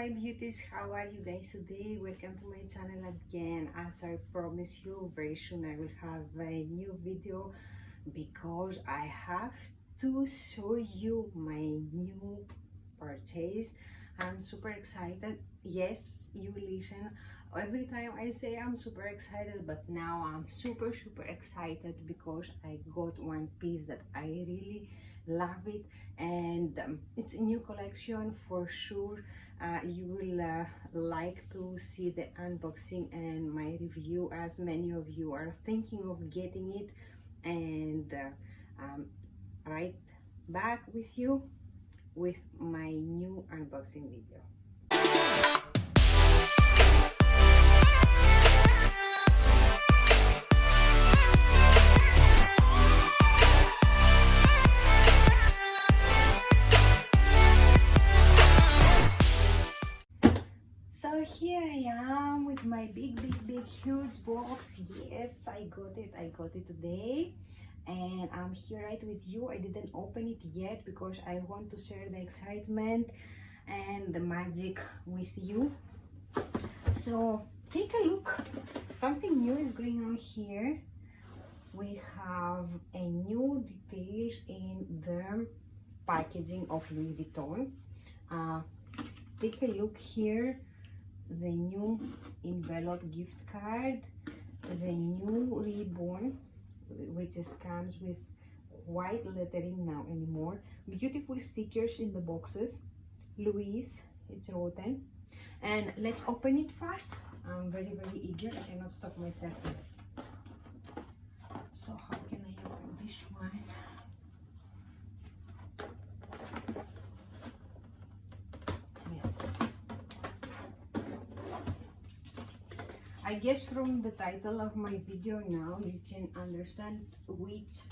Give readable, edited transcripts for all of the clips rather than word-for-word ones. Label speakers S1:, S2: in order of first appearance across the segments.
S1: my beauties, how are you guys today? Welcome to my channel again. As I promised you, very soon I will have a new video because I have to show you my new purchase. I'm super excited. Yes, you listen. Every time I say I'm super excited, but now I'm super excited because I got one piece that I really love it, and it's a new collection for sure. You will like to see the unboxing and my review, as many of you are thinking of getting it, and right back with you with my new unboxing video. So here I am with my big huge box. Yes, I got it today, and I'm here right with you. I didn't open it yet because I want to share the excitement and the magic with you. So take a look. Something new is going on here. We have a new details in the packaging of Louis Vuitton. Take a look here. The new envelope gift card, the new ribbon, which comes with white lettering now anymore, beautiful stickers in the boxes, Louise, it's written, and let's open it fast. I'm very eager. I cannot stop myself. So how can I open this one? Yes. I guess from the title of my video now you can understand which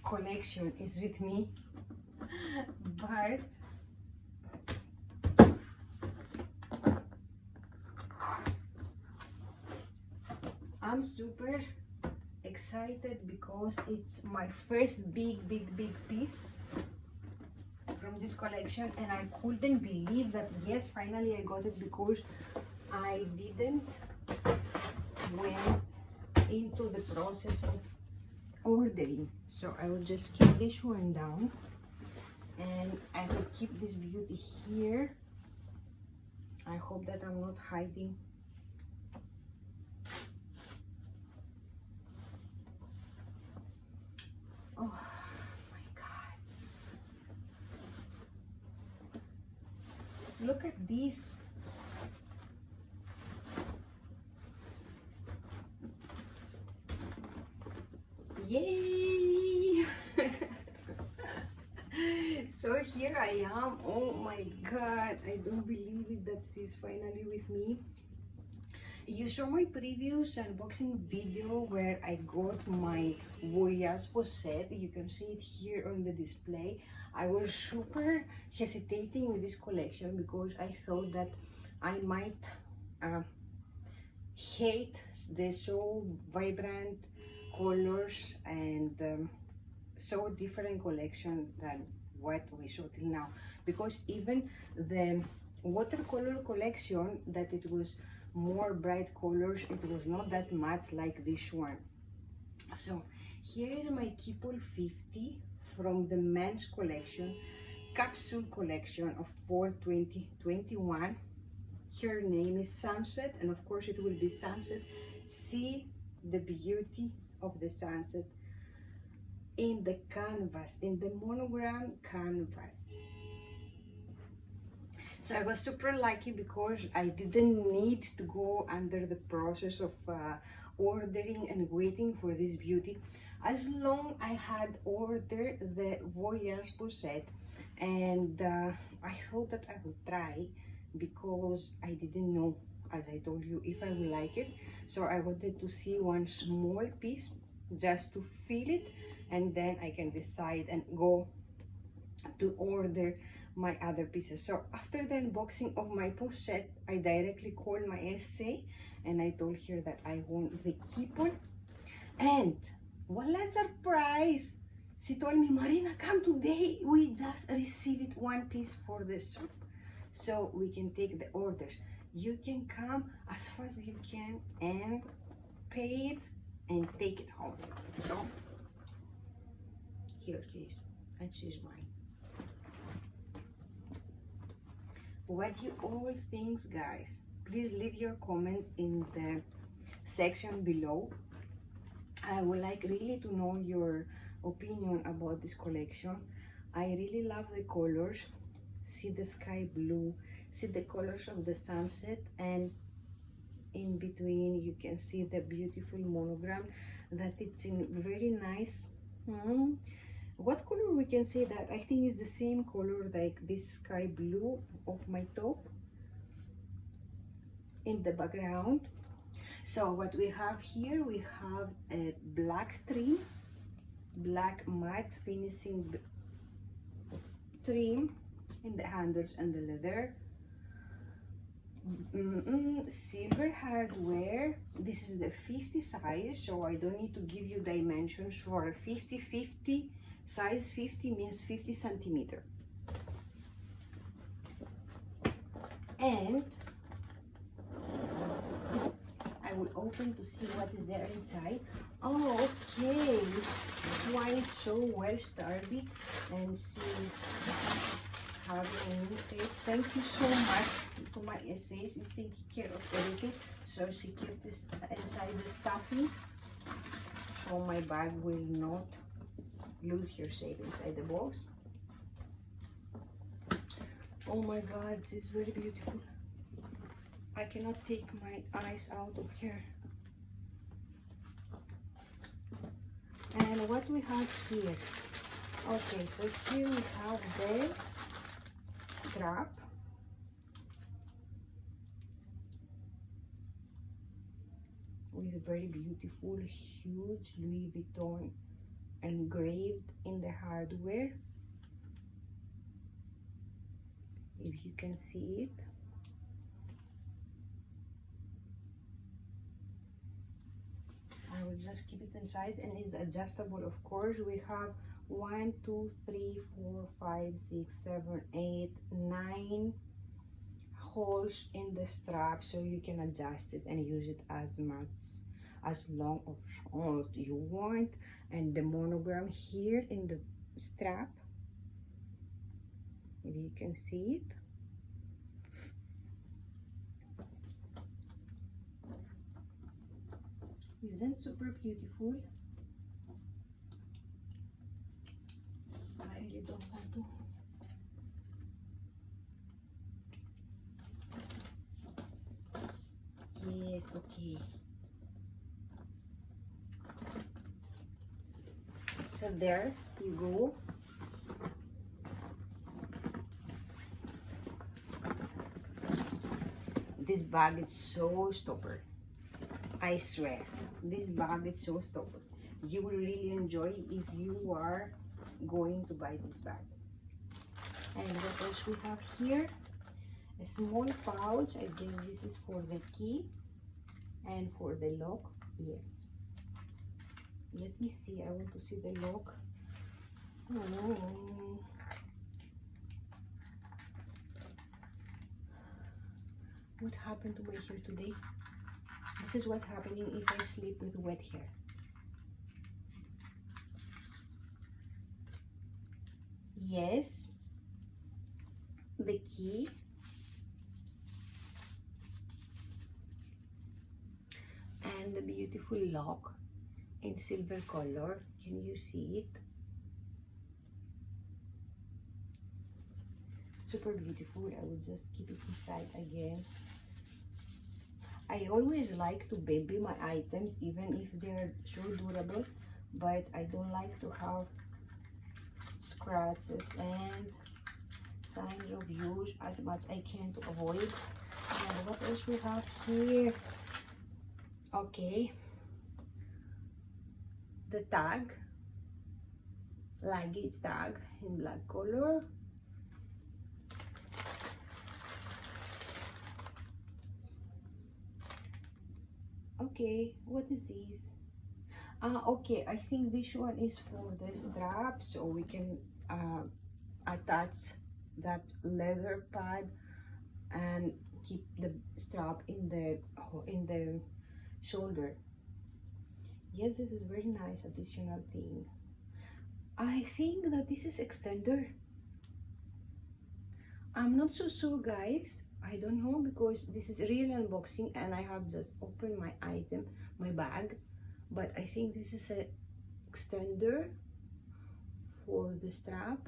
S1: collection is with me, but I'm super excited because it's my first big piece from this collection, and I couldn't believe that yes, finally I got it, because I didn't went into the process of ordering. So I will just keep this one down, and I will keep this beauty here. I hope that I'm not hiding. Oh my God. Look at this. Yay! So here I am. Oh my God, I don't believe it that she's finally with me. You saw my previous unboxing video where I got my Voyage set. You can see it here on the display. I was super hesitating with this collection because I thought that I might hate the so vibrant colors and so different collection than what we saw till now, because even the watercolor collection, that it was more bright colors, it was not that much like this one. So here is my keepall 50 from the men's collection, capsule collection of fall 2021. Her name is Sunset, and of course it will be sunset. See the beauty of the sunset in the canvas, in the monogram canvas. So I was super lucky because I didn't need to go under the process of ordering and waiting for this beauty. As long I had ordered the Voyage set, and I thought that I would try, because I didn't know, as I told you, if I would like it. So I wanted to see one small piece just to feel it, and then I can decide and go to order my other pieces. So after the unboxing of my post set, I directly called my SA and I told her that I want the keepall. And what a surprise! She told me, Marina, come today. We just received one piece for the shop. so we can take the orders. You can come as fast as you can and pay it and take it home. So here she is, and she's mine. What do you all think, guys? Please leave your comments in the section below. I would like really to know your opinion about this collection. I really love the colors. See the sky blue, see the colors of the sunset, and in between you can see the beautiful monogram that it's in very nice. What color we can say that? I think is the same color like this sky blue of my top in the background. So what we have here, we have a black trim, black matte finishing trim in the handles and the leather. Silver hardware. This is the 50 size, so I don't need to give you dimensions for a 50. Size 50 means 50 centimeter. And I will open to see what is there inside. Oh, okay. Wine is so well started, and she's having me say thank you so much to my essays. Is taking care of everything, so she kept this inside the stuffing, so my bag will not lose your shape inside the box. Oh my god, this is very beautiful. I cannot take my eyes out of here. And what we have here? Okay, so here we have the strap. With very beautiful, huge Louis Vuitton engraved in the hardware. If you can see it. I will just keep it inside, and it's adjustable, of course. We have 1, 2, 3, 4, 5, 6, 7, 8, 9 holes in the strap, so you can adjust it and use it as long or short you want. And the monogram here in the strap, if you can see it. Isn't super beautiful? I really don't want to. Yes, okay. So there you go. This bag is so stubborn. I swear, this bag is so stubborn. You will really enjoy if you are going to buy this bag. And what else we have here? A small pouch. I guess this is for the key and for the lock. Yes. Let me see. I want to see the lock. Oh. What happened to my hair today? This is what's happening if I sleep with wet hair. Yes, the key. And the beautiful lock in silver color. Can you see it? Super beautiful. I will just keep it inside again. I always like to baby my items, even if they're so durable, but I don't like to have scratches and signs of use as much I can to avoid. And what else we have here? Okay, the tag, luggage tag in black color. Okay, what is this? Okay, I think this one is for the strap, so we can attach that leather pad keep the strap in the shoulder. Yes, this is very nice additional thing. I think that this is extender. I'm not so sure, guys. I don't know, because this is real unboxing and I have just opened my item, my bag. But I think this is a extender for the strap.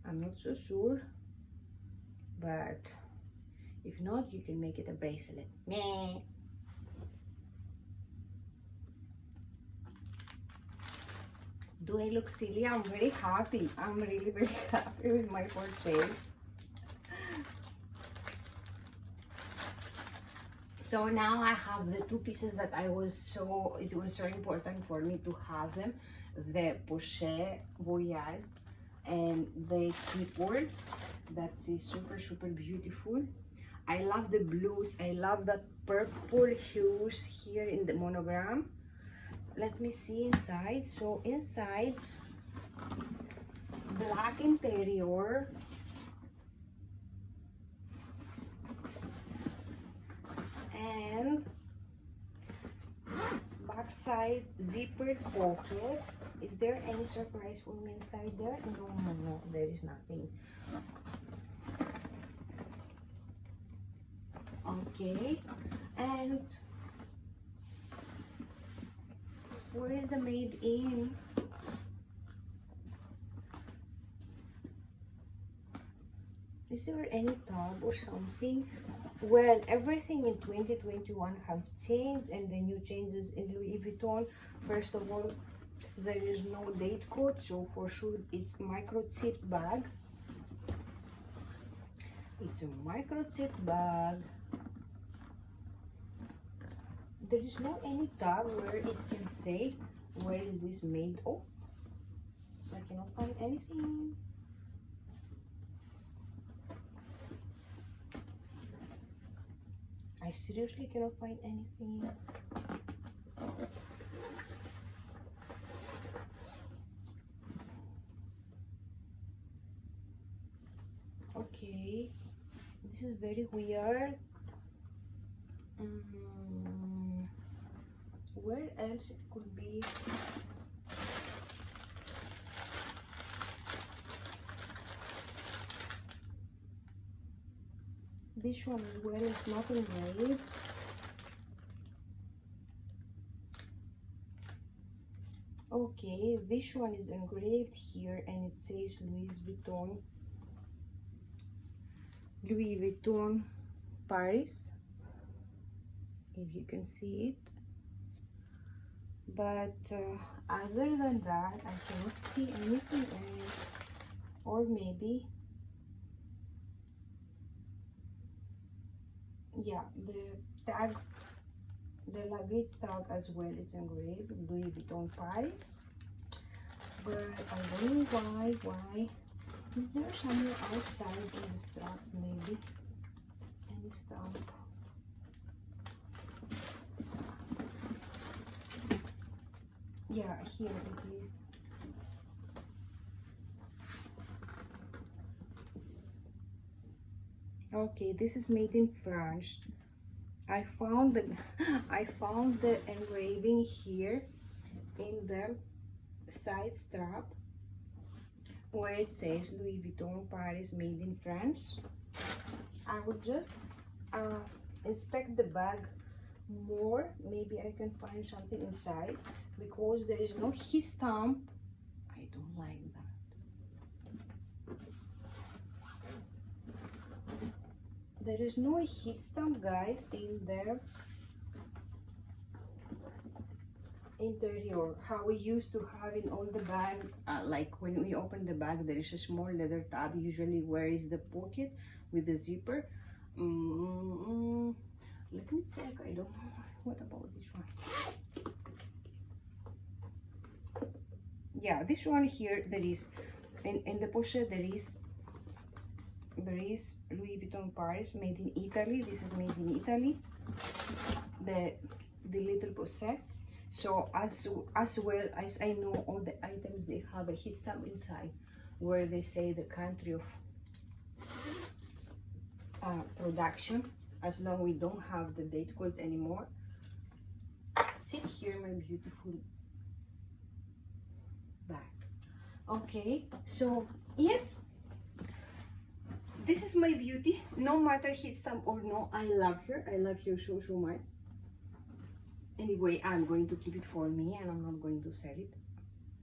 S1: I'm not so sure, but if not, you can make it a bracelet. Meh. Do I look silly? I'm very happy. I'm really very happy with my purchase. So now I have the two pieces that it was so important for me to have them. The Pochette Voyage and the keepall. That's super beautiful. I love the blues. I love the purple hues here in the monogram. Let me see inside. So inside, black interior, and backside zippered pocket. Is there any surprise for me inside there? No, there is nothing. Okay, and where is the made in? Is there any tab or something? Well, everything in 2021 have changed, and the new changes in Louis Vuitton. First of all, there is no date code, so for sure it's microchip bag. It's a microchip bag. There is no any tab where it can say where is this made of. I cannot find anything. I seriously cannot find anything. Okay, this is very weird. Where else it could be? This one as well is not engraved. Okay, this one is engraved here and it says Louis Vuitton Paris, if you can see it. But other than that, I cannot see anything else. Or maybe, yeah, the tag, the luggage tag as well, it's engraved Louis Vuitton Paris. But I don't know why. Is there somewhere outside in the strap, maybe? Any stamp? Yeah, here it is. Okay, this is made in France. I found the engraving here in the side strap where it says Louis Vuitton Paris, made in France. I would just inspect the bag more. Maybe I can find something inside, because there is no heat stamp. I don't like that. There is no heat stamp, guys, in the interior, how we used to have in all the bags. Like when we open the bag, there is a small leather tab usually where is the pocket with the zipper. Let me check. I don't know. What about this one? Yeah, this one here, there is in the pochette there is Louis Vuitton Paris, made in Italy. This is made in Italy, the little pochette. So as well as I know, all the items, they have a heat stamp inside where they say the country of production, as long we don't have the date codes anymore. Sit here, my beautiful bag. Okay, so yes, this is my beauty. No matter hit stamp or no, I love her. I love her so much. Anyway, I'm going to keep it for me and I'm not going to sell it.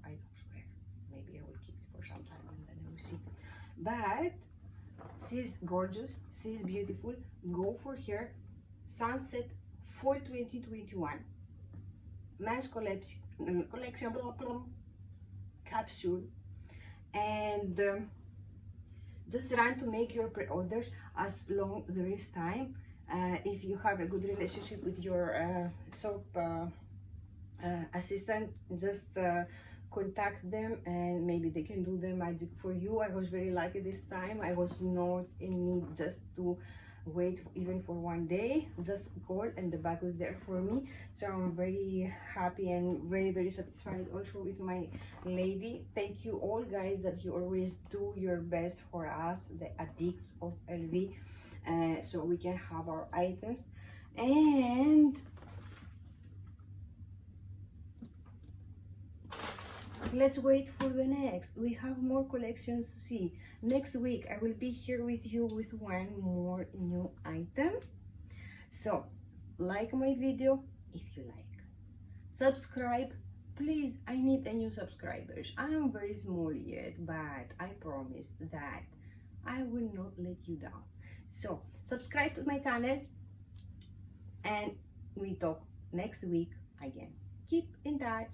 S1: I don't swear. Maybe I will keep it for some time and then I will see. But she's gorgeous. She's beautiful. Go for her. Sunset Fall 2021. Men's collection, blah, blah, capsule. And just run to make your pre-orders as long there is time. If you have a good relationship with your soap assistant, just contact them and maybe they can do the magic for you. I was very lucky this time. I was not in need just to wait even for one day. Just call and the bag was there for me. So I'm very happy and very satisfied also with my lady. Thank you all guys that you always do your best for us, the addicts of LV. So we can have our items. And let's wait for the next. We have more collections to see. Next week I will be here with you with one more new item. So like my video if you like, subscribe please. I need a new subscribers. I am very small yet, but I promise that I will not let you down. So subscribe to my channel and we talk next week again. Keep in touch.